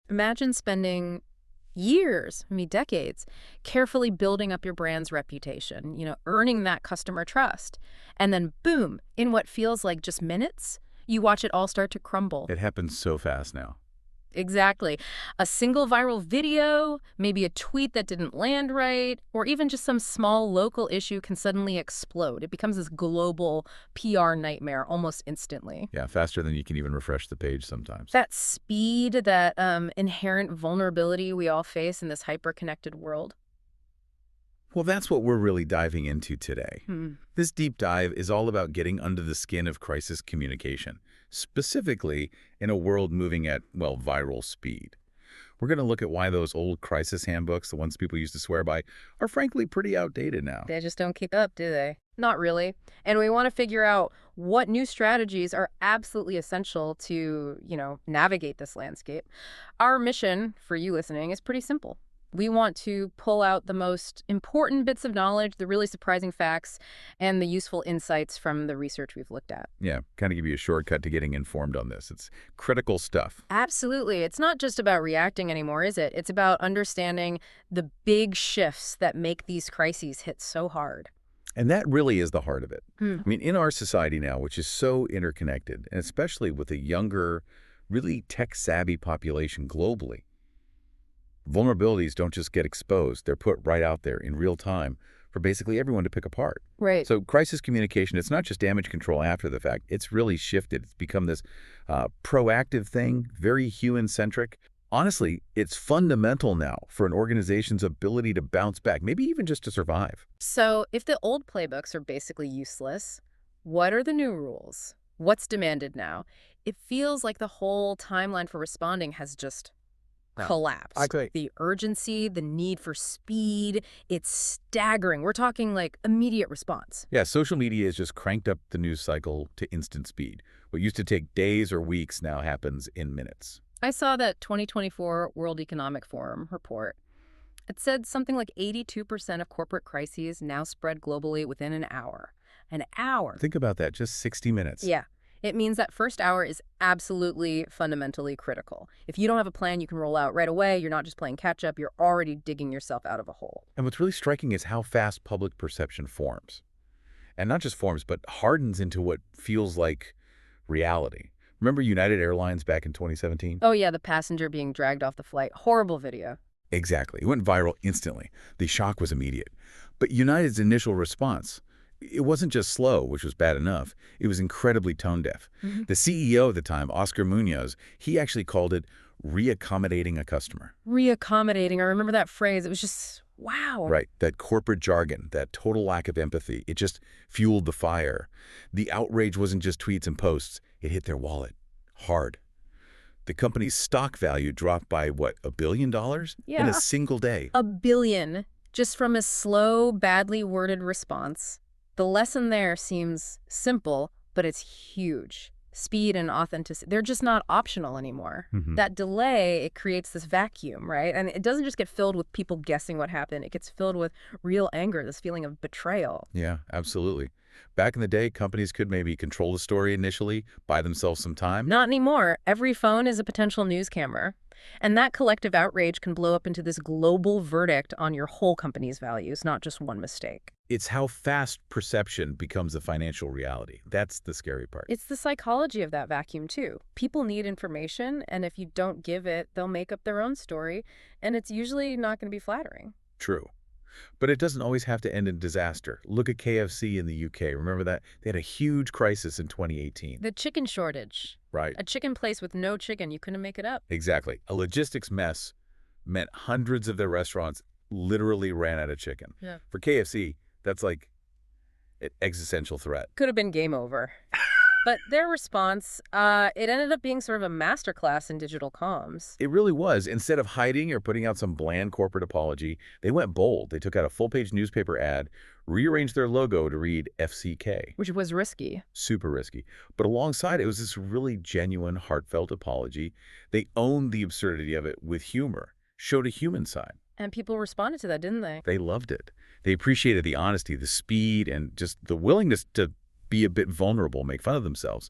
Imagine spending years, maybe decades, carefully building up your brand's reputation, earning that customer trust. And then boom, in what feels like just minutes, you watch it all start to crumble. It happens so fast now. Exactly. A single viral video, maybe a tweet that didn't land right, or even just some small local issue can suddenly explode. It becomes this global PR nightmare almost instantly. Yeah, faster than you can even refresh the page sometimes. That speed, that inherent vulnerability we all face in this hyper-connected world. Well, that's what we're really diving into today. Hmm. This deep dive is all about getting under the skin of crisis communication, specifically in a world moving at, well, viral speed. We're going to look at why those old crisis handbooks, the ones people used to swear by, are frankly pretty outdated now. They just don't keep up, do they? Not really. And we want to figure out what new strategies are absolutely essential to, navigate this landscape. Our mission for you listening is pretty simple. We want to pull out the most important bits of knowledge, the really surprising facts, and the useful insights from the research we've looked at. Yeah, kind of give you a shortcut to getting informed on this. It's critical stuff. Absolutely. It's not just about reacting anymore, is it? It's about understanding the big shifts that make these crises hit so hard. And that really is the heart of it. Hmm. I mean, in our society now, which is so interconnected, and especially with a younger, really tech-savvy population globally, vulnerabilities don't just get exposed. They're put right out there in real time for basically everyone to pick apart. Right. So crisis communication, it's not just damage control after the fact. It's really shifted. It's become this proactive thing, very human-centric. Honestly, it's fundamental now for an organization's ability to bounce back, maybe even just to survive. So if the old playbooks are basically useless, what are the new rules? What's demanded now? It feels like the whole timeline for responding has just No, collapsed. I agree. The urgency, the need for speed, it's staggering. We're talking like immediate response. Yeah, social media has just cranked up the news cycle to instant speed. What used to take days or weeks now happens in minutes. I saw that 2024 World Economic Forum report. It said something like 82% of corporate crises now spread globally within an hour. An hour. Think about that, just 60 minutes. Yeah. It means that first hour is absolutely fundamentally critical. If you don't have a plan you can roll out right away, you're not just playing catch up, you're already digging yourself out of a hole. And what's really striking is how fast public perception forms. And not just forms, but hardens into what feels like reality. Remember United Airlines back in 2017? Oh yeah, the passenger being dragged off the flight. Horrible video. Exactly. It went viral instantly. The shock was immediate. But United's initial response, it wasn't just slow, which was bad enough. It was incredibly tone-deaf. The CEO at the time, Oscar Munoz, he actually called it reaccommodating a customer. Reaccommodating. I remember that phrase. It was just, wow. Right. That corporate jargon, that total lack of empathy, it just fueled the fire. The outrage wasn't just tweets and posts. It hit their wallet hard. The company's stock value dropped by, what, $1 billion? In Yeah. a single day. $1 billion just from a slow, badly worded response. The lesson there seems simple, but it's huge. Speed and authenticity, they're just not optional anymore. That delay, it creates this vacuum, right? And it doesn't just get filled with people guessing what happened. It gets filled with real anger, this feeling of betrayal. Yeah, absolutely. Back in the day, companies could maybe control the story initially, buy themselves some time. Not anymore. Every phone is a potential news camera. And that collective outrage can blow up into this global verdict on your whole company's values, not just one mistake. It's how fast perception becomes a financial reality. That's the scary part. It's the psychology of that vacuum, too. People need information, and if you don't give it, they'll make up their own story, and it's usually not going to be flattering. True. But it doesn't always have to end in disaster. Look at KFC in the UK. Remember that? They had a huge crisis in 2018. The chicken shortage. Right. A chicken place with no chicken. You couldn't make it up. Exactly. A logistics mess meant hundreds of their restaurants literally ran out of chicken. Yeah. For KFC, that's like an existential threat. Could have been game over. But their response, it ended up being sort of a masterclass in digital comms. It really was. Instead of hiding or putting out some bland corporate apology, they went bold. They took out a full-page newspaper ad, rearranged their logo to read FCK. Which was risky. Super risky. But alongside it was this really genuine, heartfelt apology. They owned the absurdity of it with humor, showed a human side. And people responded to that, didn't they? They loved it. They appreciated the honesty, the speed, and just the willingness to be a bit vulnerable, make fun of themselves.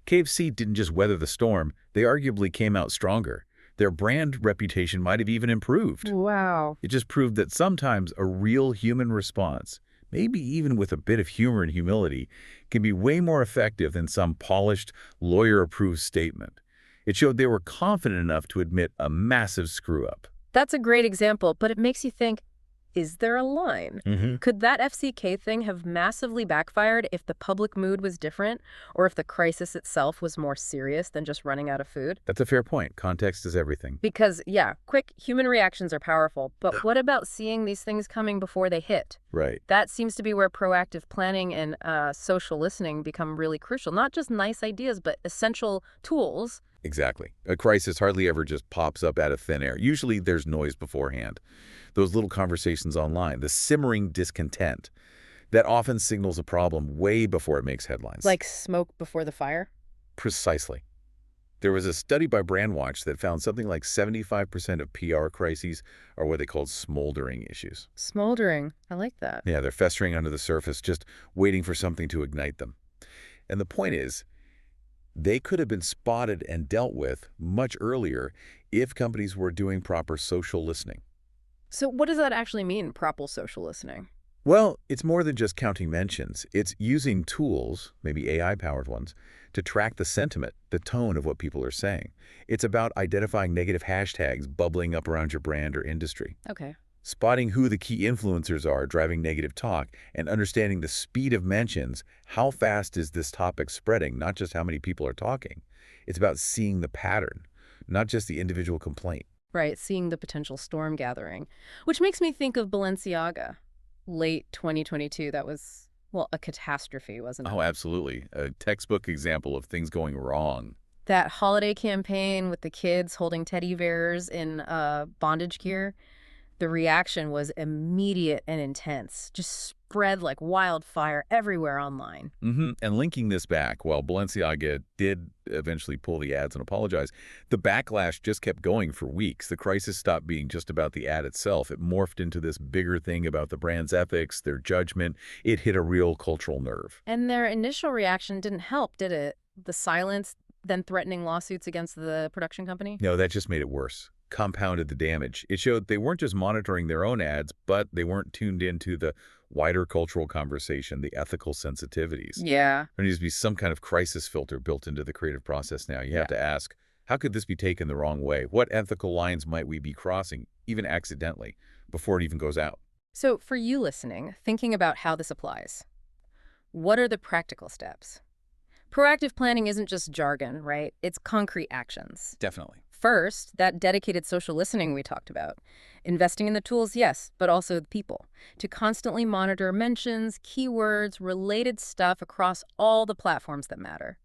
KFC didn't just weather the storm. They arguably came out stronger. Their brand reputation might have even improved. Wow. It just proved that sometimes a real human response, maybe even with a bit of humor and humility, can be way more effective than some polished, lawyer-approved statement. It showed they were confident enough to admit a massive screw-up. That's a great example, but it makes you think, is there a line? Mm-hmm. Could that FCK thing have massively backfired if the public mood was different, or if the crisis itself was more serious than just running out of food? That's a fair point. Context is everything. Because, yeah, quick human reactions are powerful, but what about seeing these things coming before they hit? Right. That seems to be where proactive planning and social listening become really crucial. Not just nice ideas, but essential tools. Exactly. A crisis hardly ever just pops up out of thin air. Usually there's noise beforehand. Those little conversations online, the simmering discontent, that often signals a problem way before it makes headlines. Like smoke before the fire? Precisely. There was a study by Brandwatch that found something like 75% of PR crises are what they called smoldering issues. Smoldering. I like that. Yeah, they're festering under the surface, just waiting for something to ignite them. And the point is, they could have been spotted and dealt with much earlier if companies were doing proper social listening. So what does that actually mean, proper social listening? Well, it's more than just counting mentions. It's using tools, maybe AI-powered ones, to track the sentiment, the tone of what people are saying. It's about identifying negative hashtags bubbling up around your brand or industry, Okay. spotting who the key influencers are driving negative talk, and understanding the speed of mentions. How fast is this topic spreading, not just how many people are talking. It's about seeing the pattern, not just the individual complaint. Right, seeing the potential storm gathering. Which makes me think of Balenciaga. Late 2022, that was, well, a catastrophe, wasn't it? Oh, absolutely. A textbook example of things going wrong. That holiday campaign with the kids holding teddy bears in bondage gear, the reaction was immediate and intense, just spread like wildfire everywhere online. And linking this back, while Balenciaga did eventually pull the ads and apologize, the backlash just kept going for weeks. The crisis stopped being just about the ad itself. It morphed into this bigger thing about the brand's ethics, their judgment. It hit a real cultural nerve. And their initial reaction didn't help, did it? The silence, then threatening lawsuits against the production company? No, that just made it worse. Compounded the damage. It showed they weren't just monitoring their own ads, but they weren't tuned into the wider cultural conversation, the ethical sensitivities. Yeah. There needs to be some kind of crisis filter built into the creative process now. You have to ask, how could this be taken the wrong way? What ethical lines might we be crossing, even accidentally, before it even goes out? So for you listening, thinking about how this applies, what are the practical steps? Proactive planning isn't just jargon, right? It's concrete actions. Definitely. First, that dedicated social listening we talked about. Investing in the tools, yes, but also the people. To constantly monitor mentions, keywords, related stuff across all the platforms that matter.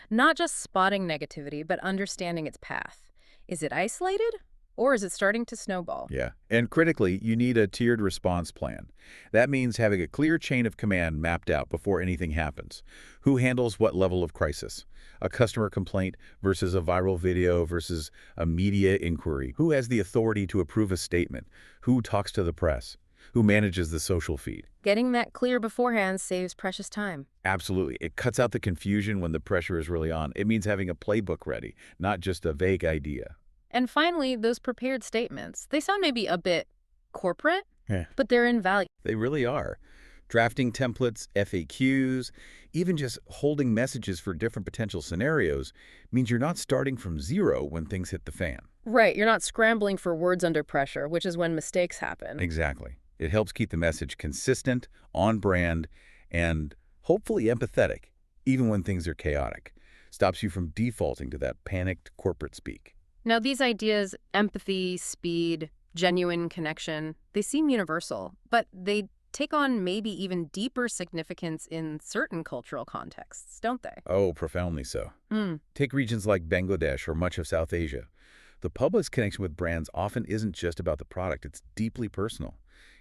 Not just spotting negativity, but understanding its path. Is it isolated? Or is it starting to snowball? Yeah. And critically, you need a tiered response plan. That means having a clear chain of command mapped out before anything happens. Who handles what level of crisis? A customer complaint versus a viral video versus a media inquiry? Who has the authority to approve a statement? Who talks to the press? Who manages the social feed? Getting that clear beforehand saves precious time. Absolutely. It cuts out the confusion when the pressure is really on. It means having a playbook ready, not just a vague idea. And finally, those prepared statements. They sound maybe a bit corporate, Yeah. but they're invaluable. They really are. Drafting templates, FAQs, even just holding messages for different potential scenarios means you're not starting from zero when things hit the fan. Right, you're not scrambling for words under pressure, which is when mistakes happen. Exactly. It helps keep the message consistent, on brand, and hopefully empathetic, even when things are chaotic. Stops you from defaulting to that panicked corporate speak. Now, these ideas, empathy, speed, genuine connection, they seem universal, but they take on maybe even deeper significance in certain cultural contexts, don't they? Oh, profoundly so. Take regions like Bangladesh or much of South Asia. The public's connection with brands often isn't just about the product. It's deeply personal.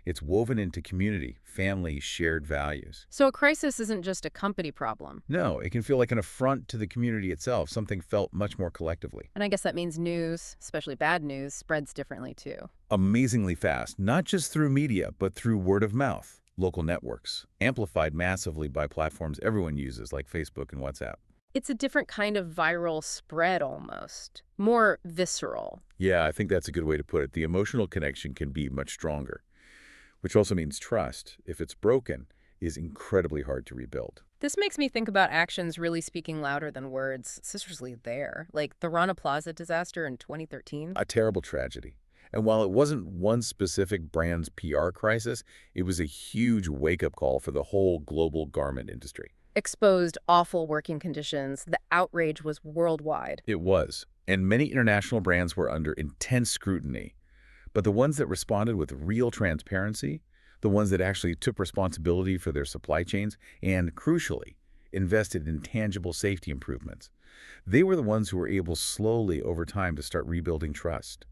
It's woven into community, family, shared values. So a crisis isn't just a company problem. No, it can feel like an affront to the community itself, something felt much more collectively. And I guess that means news, especially bad news, spreads differently too. Amazingly fast, not just through media, but through word of mouth, local networks, amplified massively by platforms everyone uses like Facebook and WhatsApp. It's a different kind of viral spread almost, more visceral. Yeah, I think that's a good way to put it. The emotional connection can be much stronger, which also means trust, if it's broken, is incredibly hard to rebuild. This makes me think about actions really speaking louder than words. It's seriously there, like the Rana Plaza disaster in 2013. A terrible tragedy. And while it wasn't one specific brand's PR crisis, it was a huge wake-up call for the whole global garment industry. Exposed awful working conditions. The outrage was worldwide. It was. And many international brands were under intense scrutiny. But the ones that responded with real transparency, the ones that actually took responsibility for their supply chains, and, crucially, invested in tangible safety improvements, they were the ones who were able slowly over time to start rebuilding trust.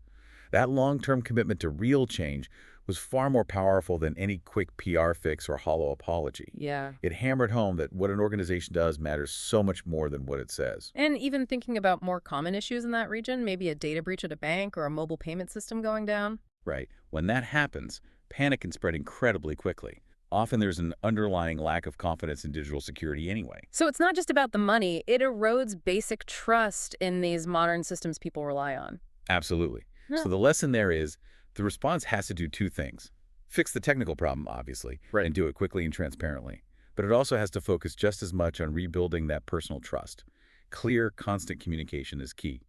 That long-term commitment to real change was far more powerful than any quick PR fix or hollow apology. Yeah. It hammered home that what an organization does matters so much more than what it says. And even thinking about more common issues in that region, maybe a data breach at a bank or a mobile payment system going down. Right. When that happens, panic can spread incredibly quickly. Often there's an underlying lack of confidence in digital security anyway. So it's not just about the money, it erodes basic trust in these modern systems people rely on. Absolutely. Yeah. So the lesson there is the response has to do two things. Fix the technical problem, obviously, Right. and do it quickly and transparently. But it also has to focus just as much on rebuilding that personal trust. Clear, constant communication is key.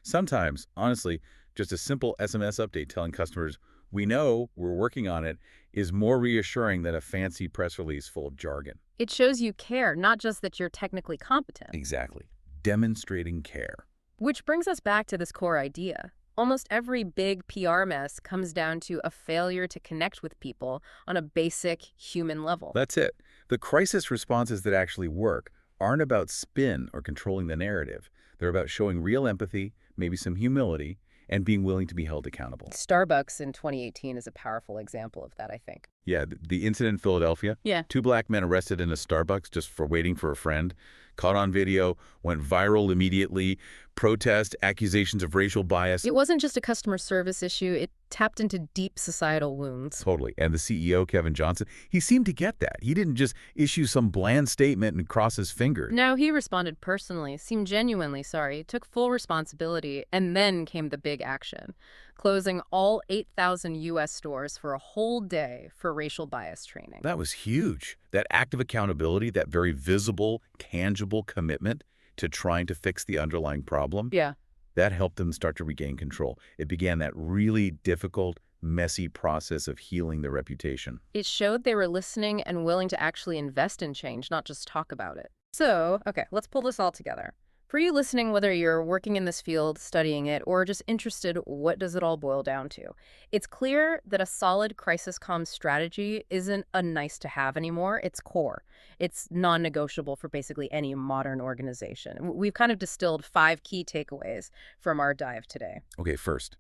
Sometimes, honestly, just a simple SMS update telling customers, "We know, we're working on it," is more reassuring than a fancy press release full of jargon. It shows you care, not just that you're technically competent. Exactly. Demonstrating care. Which brings us back to this core idea. Almost every big PR mess comes down to a failure to connect with people on a basic human level. That's it. The crisis responses that actually work aren't about spin or controlling the narrative. They're about showing real empathy, maybe some humility, and being willing to be held accountable. Starbucks in 2018 is a powerful example of that, I think. Yeah, the incident in Philadelphia, Yeah. 2 black men arrested in a Starbucks just for waiting for a friend, caught on video, went viral immediately, protest, accusations of racial bias. It wasn't just a customer service issue, it tapped into deep societal wounds. Totally. And the CEO, Kevin Johnson, he seemed to get that. He didn't just issue some bland statement and cross his fingers. No, he responded personally, seemed genuinely sorry, took full responsibility, and then came the big action, closing all 8,000 U.S. stores for a whole day for racial bias training. That was huge. That act of accountability, that very visible, tangible commitment to trying to fix the underlying problem, Yeah. that helped them start to regain control. It began that really difficult, messy process of healing their reputation. It showed they were listening and willing to actually invest in change, not just talk about it. So, okay, let's pull this all together. For you listening, whether you're working in this field, studying it, or just interested, what does it all boil down to? It's clear that a solid crisis comms strategy isn't a nice to have anymore. It's core. It's non-negotiable for basically any modern organization. We've kind of distilled 5 key takeaways from our dive today. Okay, first,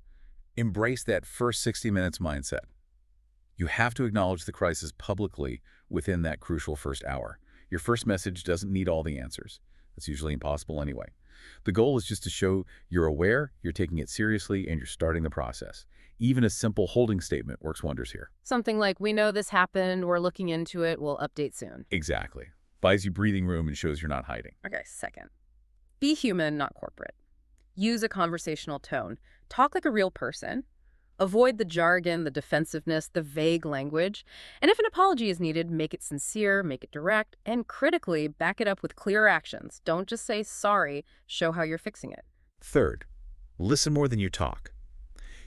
embrace that first 60 minutes mindset. You have to acknowledge the crisis publicly within that crucial first hour. Your first message doesn't need all the answers. That's usually impossible anyway. The goal is just to show you're aware, you're taking it seriously, and you're starting the process. Even a simple holding statement works wonders here. Something like, we know this happened, we're looking into it, we'll update soon. Exactly. Buys you breathing room and shows you're not hiding. Okay, second. Be human, not corporate. Use a conversational tone. Talk like a real person. Avoid the jargon, the defensiveness, the vague language. And if an apology is needed, make it sincere, make it direct, and critically, back it up with clear actions. Don't just say sorry, show how you're fixing it. Third, listen more than you talk.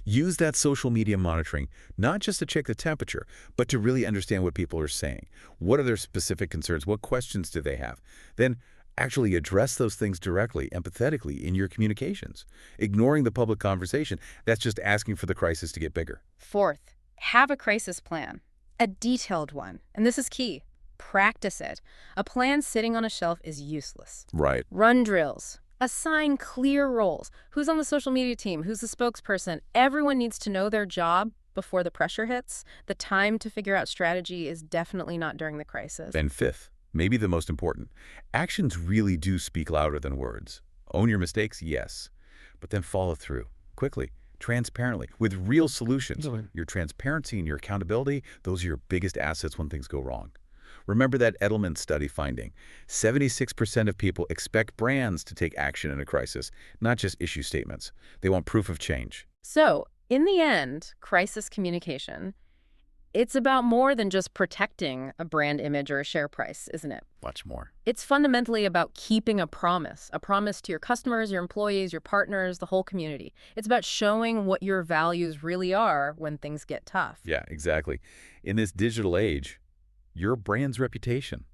Use that social media monitoring, not just to check the temperature, but to really understand what people are saying. What are their specific concerns? What questions do they have? Then actually address those things directly, empathetically in your communications. Ignoring the public conversation, that's just asking for the crisis to get bigger. Fourth, have a crisis plan, a detailed one. And this is key. Practice it. A plan sitting on a shelf is useless. Right. Run drills. Assign clear roles. Who's on the social media team? Who's the spokesperson? Everyone needs to know their job before the pressure hits. The time to figure out strategy is definitely not during the crisis. Then fifth, maybe the most important, actions really do speak louder than words. Own your mistakes, yes, but then follow through quickly, transparently, with real solutions. Your transparency and your accountability, those are your biggest assets when things go wrong. Remember that Edelman study finding? 76% of people expect brands to take action in a crisis, not just issue statements. They want proof of change. So, in the end, crisis communication, it's about more than just protecting a brand image or a share price, isn't it? Much more. It's fundamentally about keeping a promise to your customers, your employees, your partners, the whole community. It's about showing what your values really are when things get tough. Yeah, exactly. In this digital age, your brand's reputation,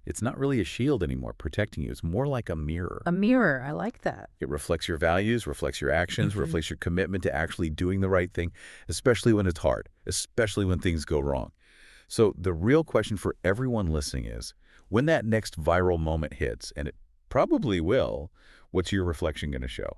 it's not really a shield anymore protecting you. It's more like a mirror. A mirror, I like that. It reflects your values, reflects your actions, reflects your commitment to actually doing the right thing, especially when it's hard, especially when things go wrong. So the real question for everyone listening is, when that next viral moment hits, and it probably will, what's your reflection going to show?